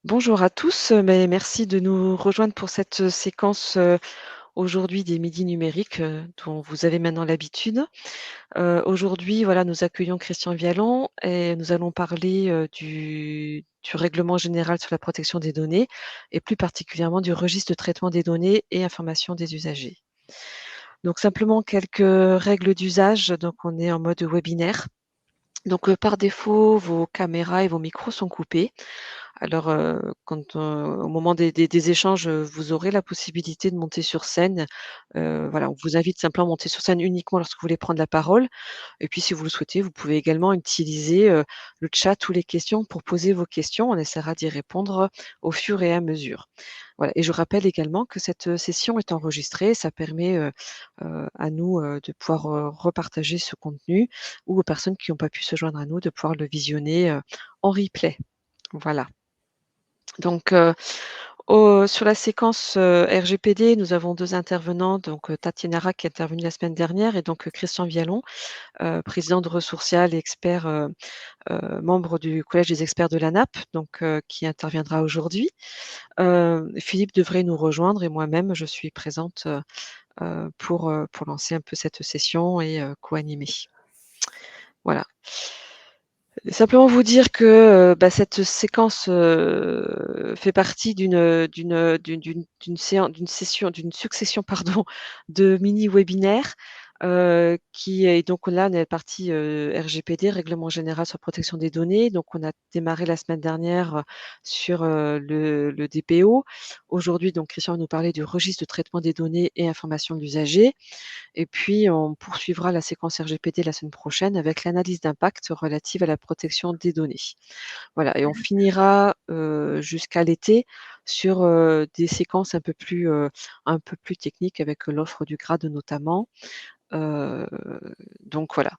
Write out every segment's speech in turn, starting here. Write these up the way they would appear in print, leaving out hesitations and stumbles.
Bonjour à tous, mais merci de nous rejoindre pour cette séquence, aujourd'hui des midis numériques, dont vous avez maintenant l'habitude. Aujourd'hui, voilà, nous accueillons Christian Vialon et nous allons parler, du règlement général sur la protection des données et plus particulièrement du registre de traitement des données et information des usagers. Donc simplement quelques règles d'usage, donc on est en mode webinaire. Donc, par défaut, vos caméras et vos micros sont coupés. Alors, au moment des échanges, vous aurez la possibilité de monter sur scène. Voilà, on vous invite simplement à monter sur scène uniquement lorsque vous voulez prendre la parole et puis si vous le souhaitez, vous pouvez également utiliser, le chat ou les questions pour poser vos questions. On essaiera d'y répondre, au fur et à mesure. Voilà et je rappelle également que cette, session est enregistrée. Ça permet, à nous, de pouvoir, repartager ce contenu ou aux personnes qui n'ont pas pu se joindre à nous de pouvoir le visionner, en replay. Voilà. Donc, sur la séquence, RGPD, nous avons 2 intervenants, donc, Tatiana Rack qui est intervenue la semaine dernière et donc, Christian Vialon, président de Ressourcial et expert, membre du collège des experts de l'ANAP, donc, qui interviendra aujourd'hui. Philippe devrait nous rejoindre et moi-même, je suis présente, pour lancer un peu cette session et co-animer. Voilà. Simplement vous dire que, cette séquence, fait partie d'une session d'une succession pardon, de mini webinaires, qui est donc là on est partie, RGPD, Règlement général sur la protection des données. Donc on a démarré la semaine dernière, sur, le DPO. Aujourd'hui donc Christian va nous parler du registre de traitement des données et informations de l'usager. Et puis, on poursuivra la séquence RGPD la semaine prochaine avec l'analyse d'impact relative à la protection des données. Voilà et on finira, jusqu'à l'été sur, des séquences un peu plus techniques avec l'offre du grade notamment. Heu, donc voilà.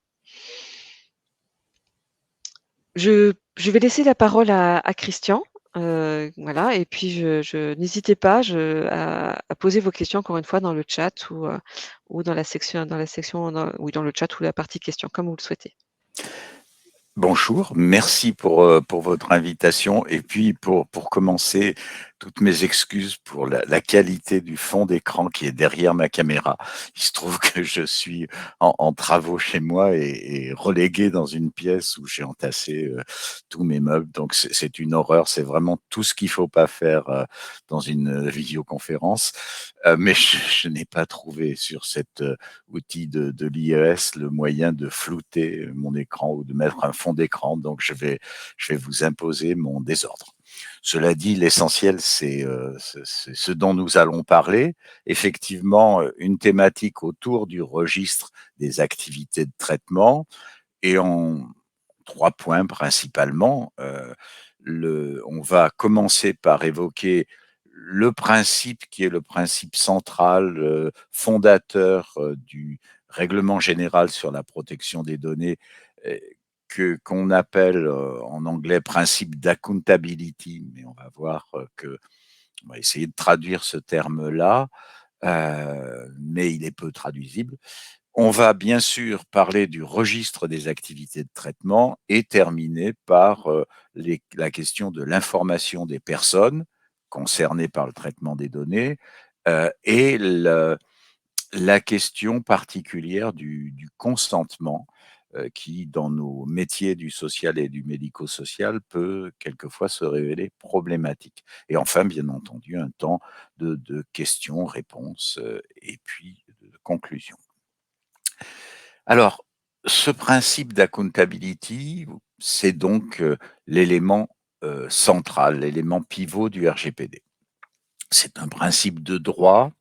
Je vais laisser la parole à Christian, voilà et puis je n'hésitez pas à poser vos questions encore une fois dans le chat ou dans le chat ou la partie questions, comme vous le souhaitez. Bonjour, merci pour votre invitation et puis pour commencer, toutes mes excuses pour la qualité du fond d'écran qui est derrière ma caméra. Il se trouve que je suis en travaux chez moi et relégué dans une pièce où j'ai entassé, tous mes meubles, donc c'est une horreur, c'est vraiment tout ce qu'il faut pas faire, dans une, visioconférence. Mais je n'ai pas trouvé sur cet, outil de l'IES le moyen de flouter mon écran ou de mettre un fond d'écran, donc je vais vous imposer mon désordre. Cela dit, l'essentiel, c'est ce dont nous allons parler. Effectivement, une thématique autour du registre des activités de traitement et en 3 points principalement. On va commencer par évoquer le principe qui est le principe central, fondateur, du règlement général sur la protection des données, heu, qu'on appelle, en anglais principe d'accountability, mais on va voir, on va essayer de traduire ce terme-là, mais il est peu traduisible. On va bien sûr parler du registre des activités de traitement et terminer par, la question de l'information des personnes concernées par le traitement des données, et la question particulière du consentement, qui dans nos métiers du social et du médico-social peut quelquefois se révéler problématique. Et enfin, bien entendu, un temps de questions-réponses, et puis de conclusion. Alors, ce principe d'accountability, c'est donc, l'élément, central, l'élément pivot du RGPD. C'est un principe de droit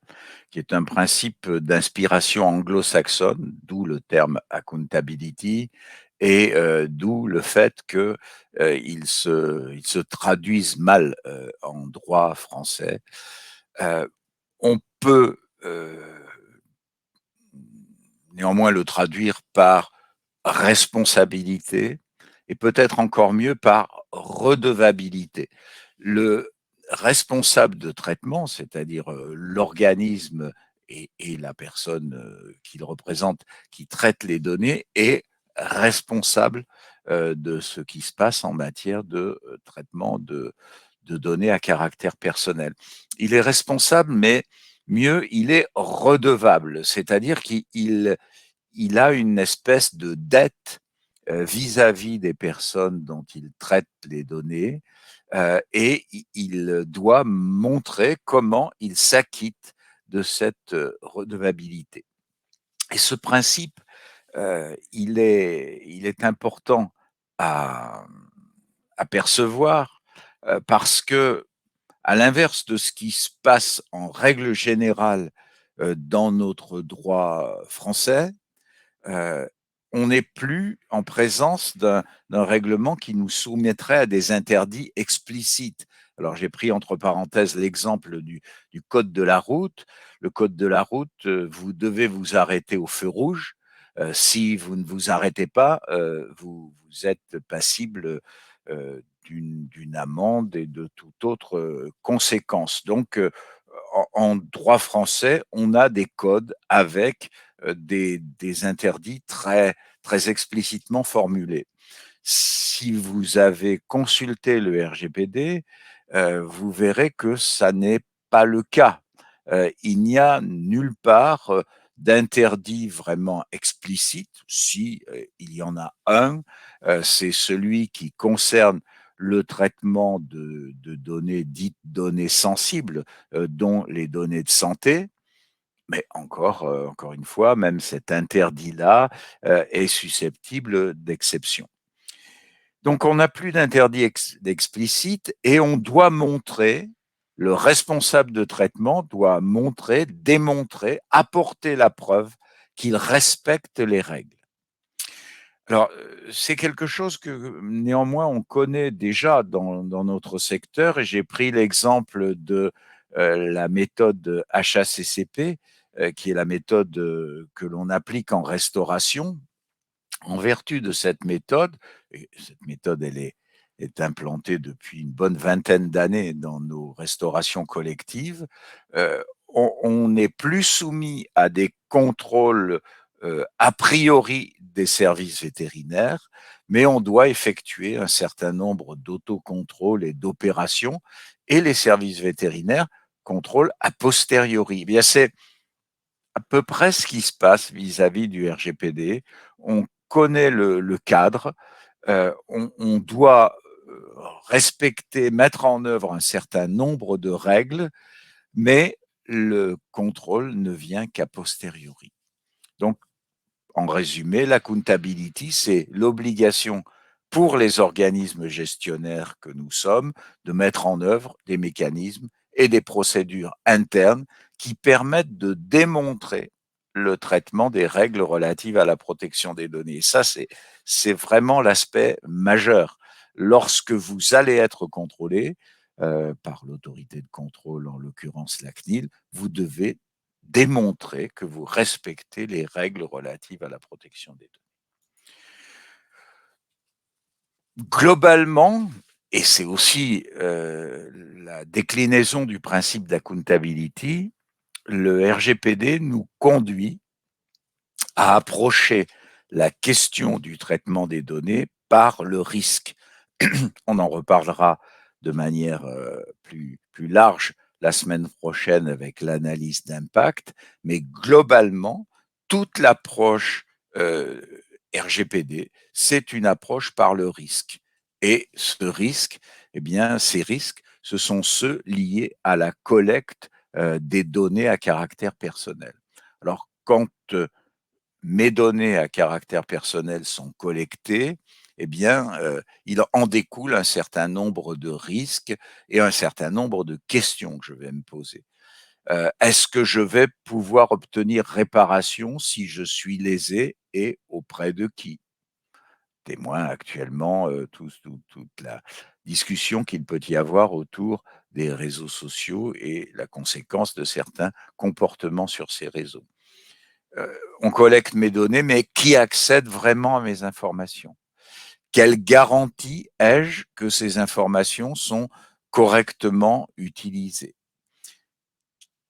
qui est un principe, d'inspiration anglo-saxonne, d'où le terme accountability et d'où le fait que, il se traduise mal, en droit français. Heu, on peut, néanmoins le traduire par responsabilité et peut-être encore mieux par redevabilité. Le responsable de traitement, c'est-à-dire, l'organisme et la personne, qu'il représente qui traite les données est responsable, de ce qui se passe en matière de, traitement de données à caractère personnel. Il est responsable, mais mieux, il est redevable, c'est-à-dire qu'il a une espèce de dette vis-à-vis des personnes dont il traite les données et il doit montrer comment il s'acquitte de cette redevabilité. Et ce principe, il est important à, à percevoir parce que, à l'inverse de ce qui se passe en règle générale dans notre droit français, euh, on n'est plus en présence d'un règlement qui nous soumettrait à des interdits explicites. Alors j'ai pris entre parenthèses l'exemple du code de la route. Le code de la route, vous devez vous arrêter au feu rouge. Si vous ne vous arrêtez pas, vous êtes passible d'une amende et de toute autre conséquence. Donc, en droit français, on a des codes avec des interdits très explicitement formulés. Si vous avez consulté le RGPD, vous verrez que ça n'est pas le cas. Il n'y a nulle part d'interdit vraiment explicite. Si il y en a un, c'est celui qui concerne le traitement de données dites données sensibles, dont les données de santé. Mais encore une fois, même cet interdit-là est susceptible d'exception. Donc, on n'a plus d'interdit explicite et on doit montrer, le responsable de traitement doit montrer, démontrer, apporter la preuve qu'il respecte les règles. Alors, c'est quelque chose que néanmoins on connaît déjà dans notre secteur et j'ai pris l'exemple de la méthode HACCP, qui est la méthode que l'on applique en restauration. En vertu de cette méthode, et cette méthode est implantée depuis une bonne vingtaine d'années dans nos restaurations collectives, on n'est plus soumis à des contrôles a priori des services vétérinaires, mais on doit effectuer un certain nombre d'autocontrôles et d'opérations, et les services vétérinaires contrôlent a posteriori. Eh bien, c'est à peu près ce qui se passe vis-à-vis du RGPD. On connaît le cadre, on doit respecter, mettre en œuvre un certain nombre de règles, mais le contrôle ne vient qu'a posteriori. Donc, en résumé, l'accountability, c'est l'obligation pour les organismes gestionnaires que nous sommes de mettre en œuvre des mécanismes et des procédures internes qui permettent de démontrer le traitement des règles relatives à la protection des données. Et ça, c'est vraiment l'aspect majeur. Lorsque vous allez être contrôlé par l'autorité de contrôle, en l'occurrence la CNIL, vous devez démontrer que vous respectez les règles relatives à la protection des données. Globalement, et c'est aussi la déclinaison du principe d'accountability, le RGPD nous conduit à approcher la question du traitement des données par le risque. On en reparlera de manière plus large la semaine prochaine avec l'analyse d'impact, mais globalement, toute l'approche RGPD, c'est une approche par le risque. Et ce risque, eh bien, ces risques, ce sont ceux liés à la collecte des données à caractère personnel. Alors, quand mes données à caractère personnel sont collectées, eh bien, il en découle un certain nombre de risques et un certain nombre de questions que je vais me poser. Est-ce que je vais pouvoir obtenir réparation si je suis lésé et auprès de qui? Témoin actuellement toute la discussion qu'il peut y avoir autour des réseaux sociaux et la conséquence de certains comportements sur ces réseaux. On collecte mes données, mais qui accède vraiment à mes informations? Quelle garantie ai-je que ces informations sont correctement utilisées?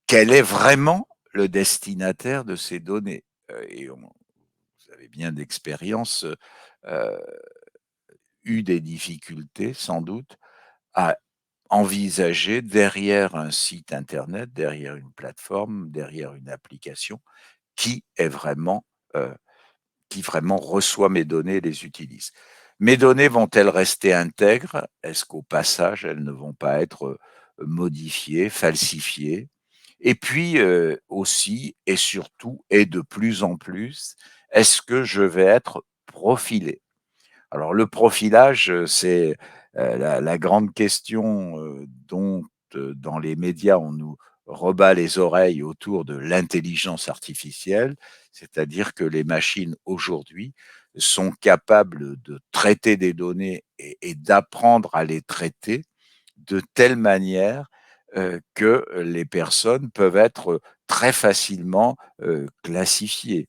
Quel est vraiment le destinataire de ces données? Vous avez bien d'expérience eu des difficultés sans doute à envisager derrière un site internet, derrière une plateforme, derrière une application, qui est vraiment, heu, qui vraiment reçoit mes données et les utilise. Mes données vont-elles rester intègres? Est-ce qu'au passage, elles ne vont pas être, modifiées, falsifiées? Et puis, aussi et surtout et de plus en plus, est-ce que je vais être profilé? Alors le profilage, c'est, la grande question, dont, dans les médias, on nous rebat les oreilles autour de l'intelligence artificielle. C'est-à-dire que les machines, aujourd'hui, sont capables de traiter des données et d'apprendre à les traiter de telle manière, que les personnes peuvent être très facilement, classifiées.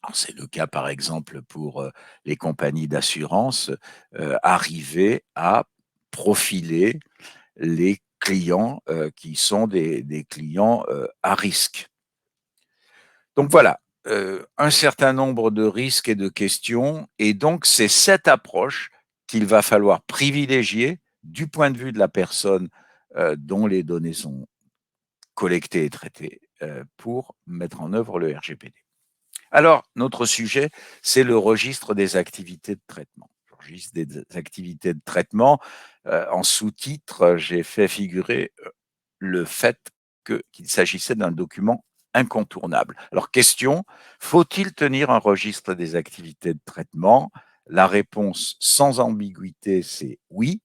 Alors c'est le cas, par exemple, pour, les compagnies d'assurance, arriver à profiler les clients, qui sont des clients, à risque. Donc voilà, un certain nombre de risques et de questions et donc c'est cette approche qu'il va falloir privilégier du point de vue de la personne, dont les données sont collectées et traitées, pour mettre en œuvre le RGPD. Alors, notre sujet, c'est le registre des activités de traitement. Le registre des activités de traitement, en sous-titre, j'ai fait figurer, le fait qu'il s'agissait d'un document incontournable. Alors question, faut-il tenir un registre des activités de traitement? La réponse sans ambiguïté, c'est oui.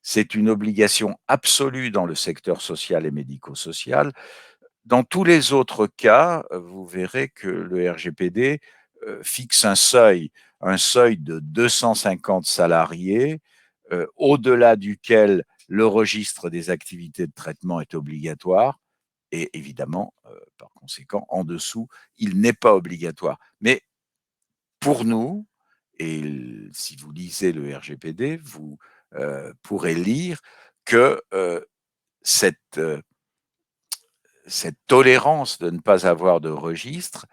C'est une obligation absolue dans le secteur social et médico-social. Dans tous les autres cas, vous verrez que le RGPD, fixe un seuil de 250 salariés, au-delà duquel le registre des activités de traitement est obligatoire et évidemment, par conséquent, en dessous, il n'est pas obligatoire. Mais pour nous et si vous lisez le RGPD, vous, pourrez lire que, cette, cette tolérance de ne pas avoir de registre,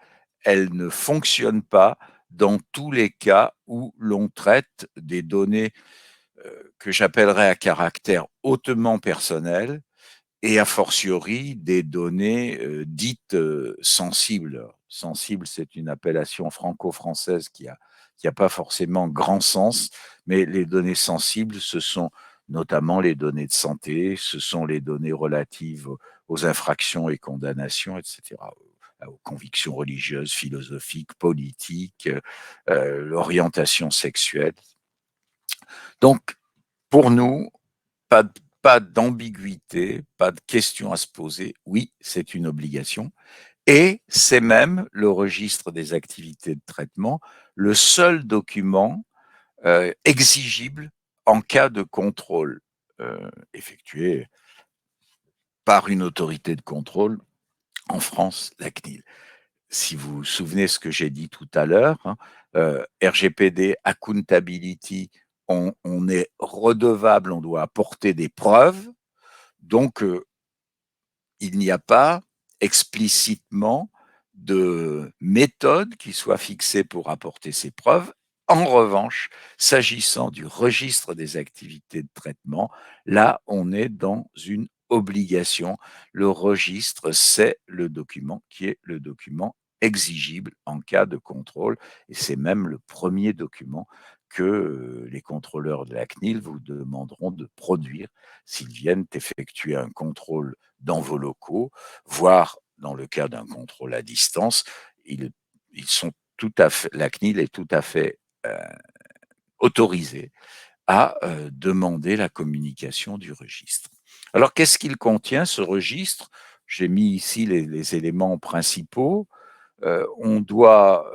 elle ne fonctionne pas dans tous les cas où l'on traite des données, que j'appellerais à caractère hautement personnel et a fortiori des données, dites, sensibles. Sensible, c'est une appellation franco-française qui a pas forcément grand sens, mais les données sensibles, ce sont notamment les données de santé, ce sont les données relatives aux infractions et condamnations et cetera, aux convictions religieuses, philosophiques, politiques, l'orientation sexuelle. Donc pour nous, pas d pas d'ambiguïté, pas de question à se poser. Oui, c'est une obligation et c'est même le registre des activités de traitement, le seul document, exigible en cas de contrôle, effectué par une autorité de contrôle, en France, la CNIL. Si vous vous souvenez ce que j'ai dit tout à l'heure, hein, RGPD, accountability, on est redevable, on doit apporter des preuves, donc il n'y a pas explicitement de méthode qui soit fixée pour apporter ces preuves. En revanche, s'agissant du registre des activités de traitement, là, on est dans une obligation. Le registre, c'est le document qui est le document exigible en cas de contrôle et c'est même le premier document que les contrôleurs de la CNIL vous demanderont de produire s'ils viennent effectuer un contrôle dans vos locaux, voire dans le cas d'un contrôle à distance, ils, ils sont tout à fait, la CNIL est tout à fait autorisée à demander la communication du registre. Alors, qu'est-ce qu'il contient, ce registre? J'ai mis ici les éléments principaux. On doit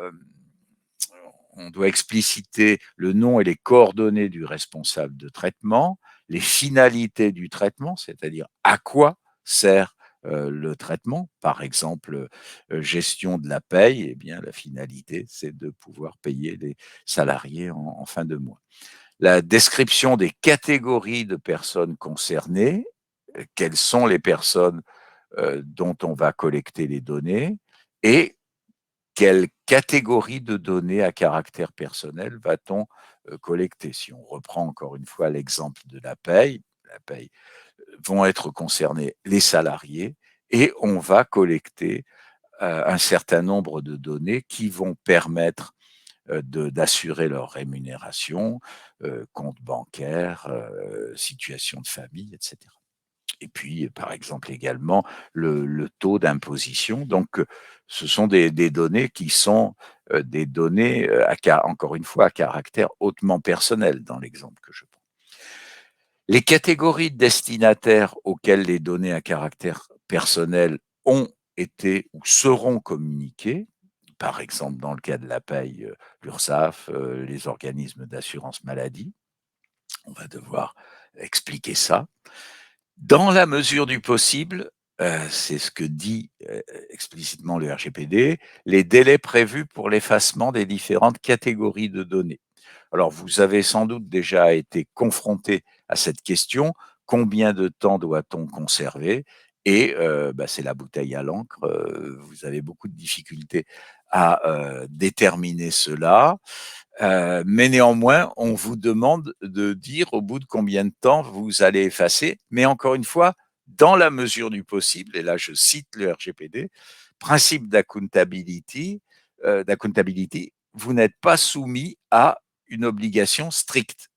on doit expliciter le nom et les coordonnées du responsable de traitement, les finalités du traitement, c'est-à-dire à quoi sert le traitement. Par exemple, gestion de la paye, eh bien, la finalité, c'est de pouvoir payer les salariés en fin de mois. La description des catégories de personnes concernées, quelles sont les personnes dont on va collecter les données et quelle catégorie de données à caractère personnel va-t-on collecter? Si on reprend encore une fois l'exemple de la paye, la paye, vont être concernés les salariés et on va collecter un certain nombre de données qui vont permettre d'assurer leur rémunération, compte bancaire, situation de famille, etc. Et puis, par exemple, également le taux d'imposition. Donc, ce sont des données qui sont des données, encore une fois, à caractère hautement personnel dans l'exemple que je prends. Les catégories de destinataires auxquelles les données à caractère personnel ont été ou seront communiquées, par exemple dans le cas de la paye, l'URSSAF, les organismes d'assurance maladie, on va devoir expliquer ça. Dans la mesure du possible, c'est ce que dit explicitement le RGPD, les délais prévus pour l'effacement des différentes catégories de données. Alors, vous avez sans doute déjà été confronté à cette question. Combien de temps doit-on conserver? Et c'est la bouteille à l'encre. Vous avez beaucoup de difficultés à déterminer cela. Mais néanmoins, on vous demande de dire au bout de combien de temps vous allez effacer. Mais encore une fois, dans la mesure du possible, et là je cite le RGPD, principe d'accountability, vous n'êtes pas soumis à une obligation stricte.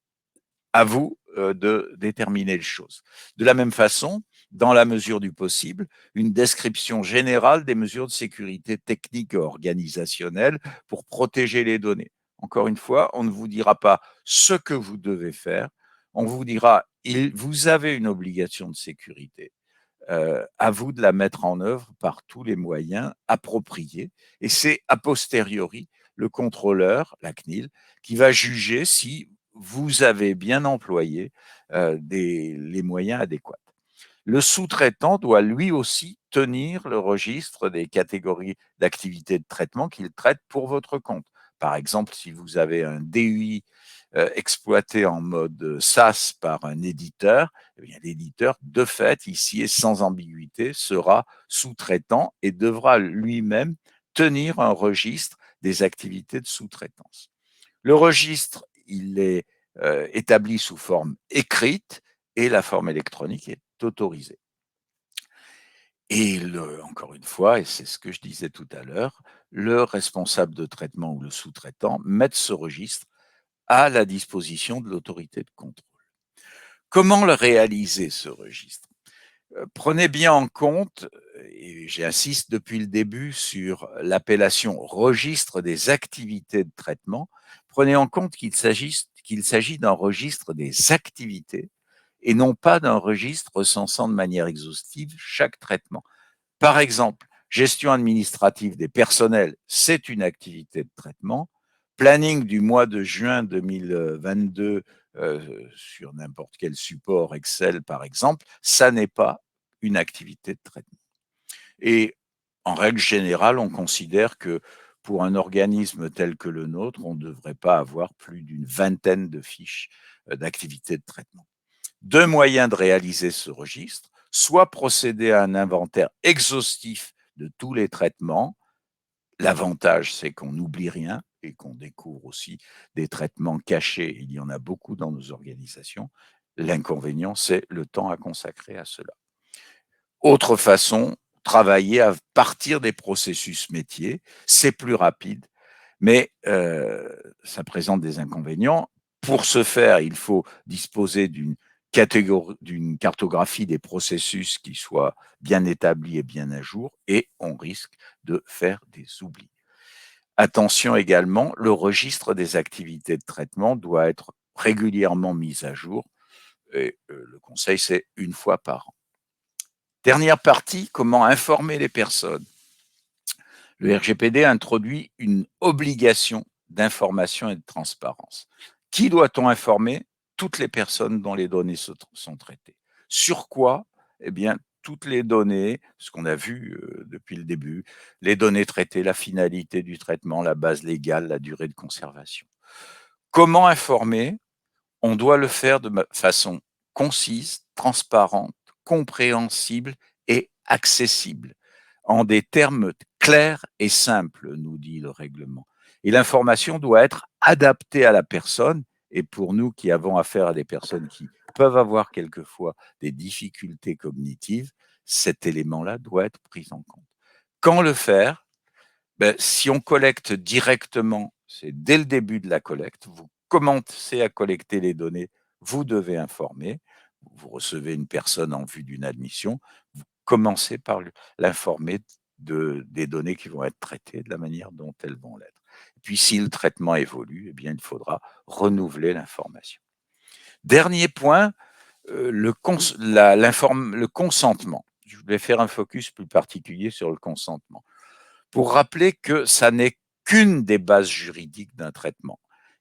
À vous de déterminer les choses. De la même façon, dans la mesure du possible, une description générale des mesures de sécurité techniques et organisationnelles pour protéger les données. Encore une fois, on ne vous dira pas ce que vous devez faire, on vous dira, vous avez une obligation de sécurité. À vous de la mettre en œuvre par tous les moyens appropriés. Et c'est a posteriori le contrôleur, la CNIL, qui va juger si vous avez bien employé les moyens adéquats. Le sous-traitant doit lui aussi tenir le registre des catégories d'activités de traitement qu'il traite pour votre compte. Par exemple, si vous avez un DUI exploité en mode SaaS par un éditeur, eh bien, l'éditeur, de fait, ici et sans ambiguïté, sera sous-traitant et devra lui-même tenir un registre des activités de sous-traitance. Le registre, il est établi sous forme écrite et la forme électronique est autorisée. Et encore une fois, et c'est ce que je disais tout à l'heure, le responsable de traitement ou le sous-traitant met ce registre à la disposition de l'autorité de contrôle. Comment le réaliser, ce registre? Prenez bien en compte, et j'insiste depuis le début sur l'appellation registre des activités de traitement, prenez en compte qu'il s'agit d'un registre des activités et non pas d'un registre recensant de manière exhaustive chaque traitement. Par exemple, gestion administrative des personnels, c'est une activité de traitement. Planning du mois de juin 2022 sur n'importe quel support Excel, par exemple, ça n'est pas une activité de traitement. Et en règle générale, on considère que pour un organisme tel que le nôtre, on ne devrait pas avoir plus d'une vingtaine de fiches d'activités de traitement. Deux moyens de réaliser ce registre, soit procéder à un inventaire exhaustif de tous les traitements. L'avantage, c'est qu'on n'oublie rien et qu'on découvre aussi des traitements cachés. Il y en a beaucoup dans nos organisations. L'inconvénient, c'est le temps à consacrer à cela. Autre façon, travailler à partir des processus métiers. C'est plus rapide, mais ça présente des inconvénients. Pour ce faire, il faut disposer d'une cartographie des processus qui soit bien établie et bien à jour, et on risque de faire des oublis. Attention également, le registre des activités de traitement doit être régulièrement mis à jour, et le conseil, c'est une fois par an. Dernière partie, comment informer les personnes. Le RGPD introduit une obligation d'information et de transparence. Qui doit-on informer? Toutes les personnes dont les données sont traitées. Sur quoi? Eh bien, toutes les données, ce qu'on a vu depuis le début, les données traitées, la finalité du traitement, la base légale, la durée de conservation. Comment informer? On doit le faire de façon concise, transparente, compréhensible et accessible, en des termes clairs et simples, nous dit le règlement. Et l'information doit être adaptée à la personne, et pour nous qui avons affaire à des personnes qui peuvent avoir quelquefois des difficultés cognitives, cet élément-là doit être pris en compte. Quand le faire? Ben, si on collecte directement, c'est dès le début de la collecte, vous commencez à collecter les données, vous devez informer, vous recevez une personne en vue d'une admission, vous commencez par l'informer des données qui vont être traitées, de la manière dont elles vont l'être. Puis si le traitement évolue, eh bien, il faudra renouveler l'information. Dernier point, le consentement. Je voulais faire un focus plus particulier sur le consentement pour rappeler que ça n'est qu'une des bases juridiques d'un traitement.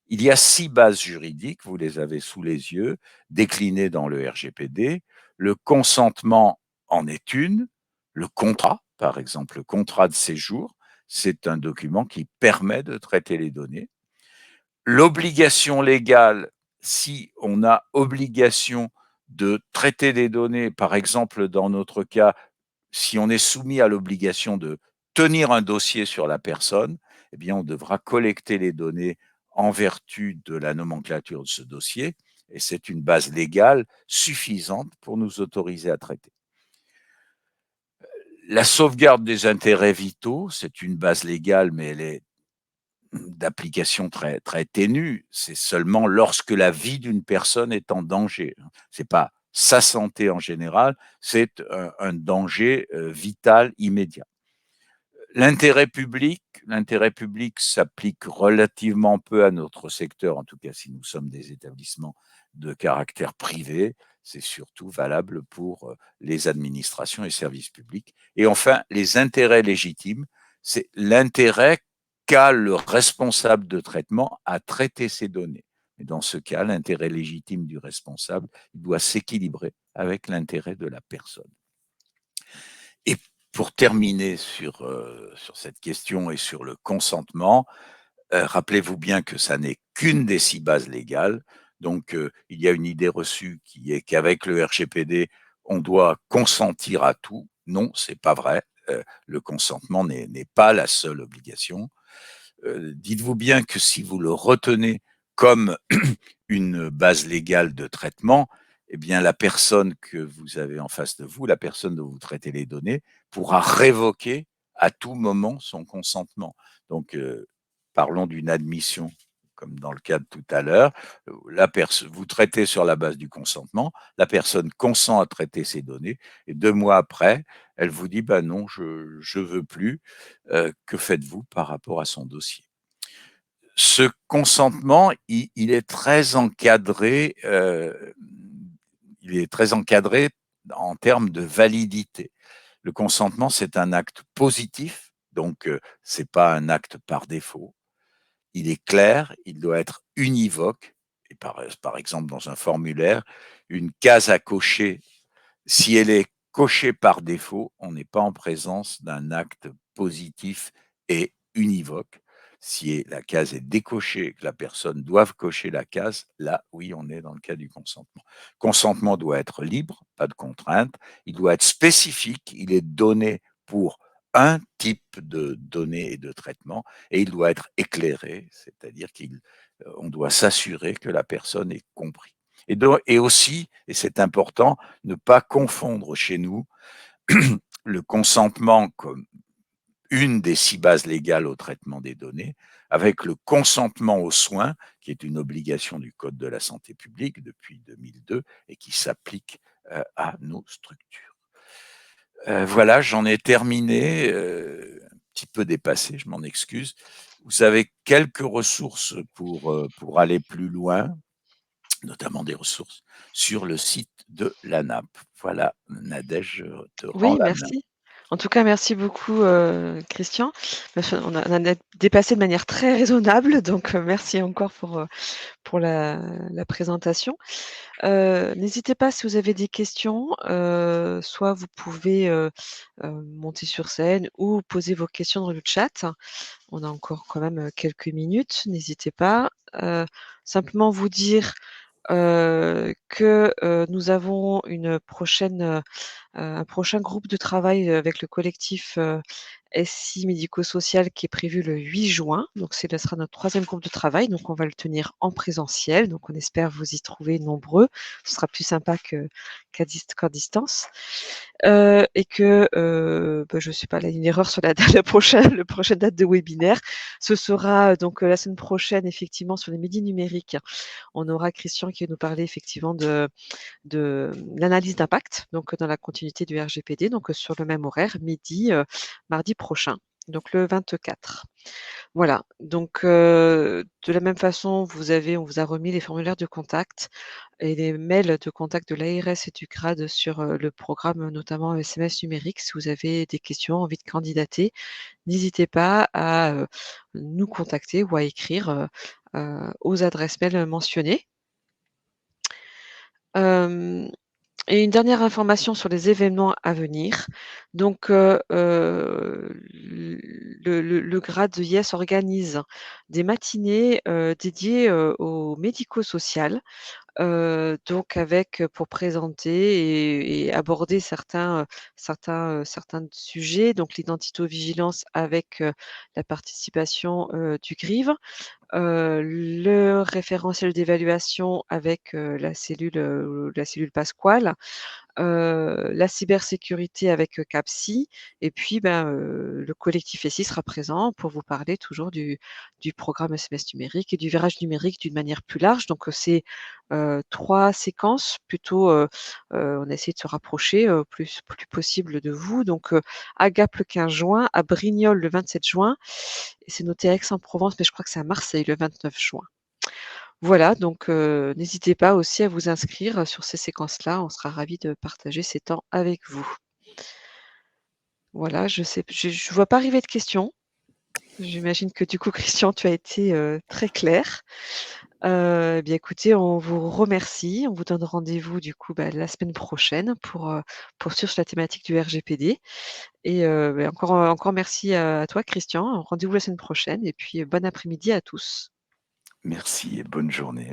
Il y a 6 bases juridiques, vous les avez sous les yeux, déclinées dans le RGPD. Le consentement en est une. Le contrat, par exemple, le contrat de séjour, c'est un document qui permet de traiter les données. L'obligation légale, si on a obligation de traiter des données, par exemple, dans notre cas, si on est soumis à l'obligation de tenir un dossier sur la personne, eh bien, on devra collecter les données en vertu de la nomenclature de ce dossier, et c'est une base légale suffisante pour nous autoriser à traiter. La sauvegarde des intérêts vitaux, c'est une base légale, mais elle est d'application très, très ténue. C'est seulement lorsque la vie d'une personne est en danger. C'est pas sa santé en général, c'est un danger vital immédiat. L'intérêt public s'applique relativement peu à notre secteur, en tout cas si nous sommes des établissements de caractère privé. C'est surtout valable pour les administrations et services publics. Et enfin, les intérêts légitimes, c'est l'intérêt qu'a le responsable de traitement à traiter ces données. Et dans ce cas, l'intérêt légitime du responsable doit s'équilibrer avec l'intérêt de la personne. Et pour terminer sur cette question et sur le consentement, rappelez-vous bien que ça n'est qu'une des 6 bases légales. Donc, il y a une idée reçue qui est qu'avec le RGPD, on doit consentir à tout. Non, c'est pas vrai. Le consentement n'est pas la seule obligation. Dites-vous bien que si vous le retenez comme une base légale de traitement, eh bien, la personne que vous avez en face de vous, la personne dont vous traitez les données, pourra révoquer à tout moment son consentement. Donc, parlons d'une admission, comme dans le cas de tout à l'heure. Vous traitez sur la base du consentement, la personne consent à traiter ses données, et 2 mois après, elle vous dit, bah non, je veux plus. Que faites-vous par rapport à son dossier? Ce consentement, il est très encadré, il est très encadré en termes de validité. Le consentement, c'est un acte positif, donc c'est pas un acte par défaut. Il est clair, il doit être univoque. Et par exemple, dans un formulaire, une case à cocher, si elle est cochée par défaut, on n'est pas en présence d'un acte positif et univoque. Si la case est décochée, que la personne doive cocher la case, là, oui, on est dans le cas du consentement. Le consentement doit être libre, pas de contrainte. Il doit être spécifique. Il est donné pour un type de données et de traitement, et il doit être éclairé, c'est-à-dire qu'on doit s'assurer que la personne ait compris. Et aussi, et c'est important, ne pas confondre chez nous le consentement comme une des 6 bases légales au traitement des données, avec le consentement aux soins, qui est une obligation du Code de la santé publique depuis 2002 et qui s'applique à nos structures. Voilà, j'en ai terminé, un petit peu dépassé, je m'en excuse. Vous avez quelques ressources pour aller plus loin, notamment des ressources sur le site de l'ANAP. Voilà, Nadège, je te rends Oui, la main. merci. En tout cas, merci beaucoup, Christian. Parce qu'on a dépassé de manière très raisonnable, donc merci encore pour la présentation. N'hésitez pas si vous avez des questions, soit vous pouvez, monter sur scène ou poser vos questions dans le chat. On a encore quand même, quelques minutes, n'hésitez pas. Simplement vous dire, que, nous avons un prochain groupe de travail, avec le collectif, SI médico-social qui est prévu le 8 juin. Donc, ce sera notre 3e groupe de travail. Donc, on va le tenir en présentiel. Donc, on espère vous y trouver nombreux. Ce sera plus sympa qu'à distance. Et que, je sais pas, là, il y a une erreur sur la prochaine date de webinaire. Ce sera donc la semaine prochaine, effectivement, sur les midis numériques. On aura Christian qui va nous parler effectivement de l'analyse d'impact, donc dans la continuité du RGPD, donc sur le même horaire, midi, mardi prochain, donc le 24. Voilà, donc de la même façon, on vous a remis les formulaires de contact et les mails de contact de l'ARS et du GRAD sur, le programme, notamment SMS numérique. Si vous avez des questions, envie de candidater, n'hésitez pas à, nous contacter ou à écrire, aux adresses mail mentionnées. Hem Et une dernière information sur les événements à venir. Donc, le GRAD de IES organise des matinées, dédiées, au médico-social, donc avec, pour présenter et aborder certains sujets, donc l'identito-vigilance avec, la participation, du GRIV, le référentiel d'évaluation avec, la cellule Pasquale, la cybersécurité avec, CAPSI et puis, le collectif SI sera présent pour vous parler toujours du programme SMS numérique et du virage numérique d'une manière plus large. Donc, c'est, 3 séquences plutôt, on a essayé de se rapprocher, plus possible de vous. Donc, à Gap le 15 juin, à Brignoles le 27 juin et c'est noté Aix-en-Provence, mais je crois que c'est à Marseille le 29 juin. Voilà, donc n'hésitez pas aussi à vous inscrire sur ces séquences-là. On sera ravis de partager ces temps avec vous. Voilà, je vois pas arriver de questions. J'imagine que du coup, Christian, tu as été, très clair. Bien écoutez, on vous remercie. On vous donne rendez-vous du coup, la semaine prochaine pour, poursuivre sur la thématique du RGPD et encore merci à toi, Christian. Rendez-vous la semaine prochaine et puis, bon après-midi à tous. Merci et bonne journée.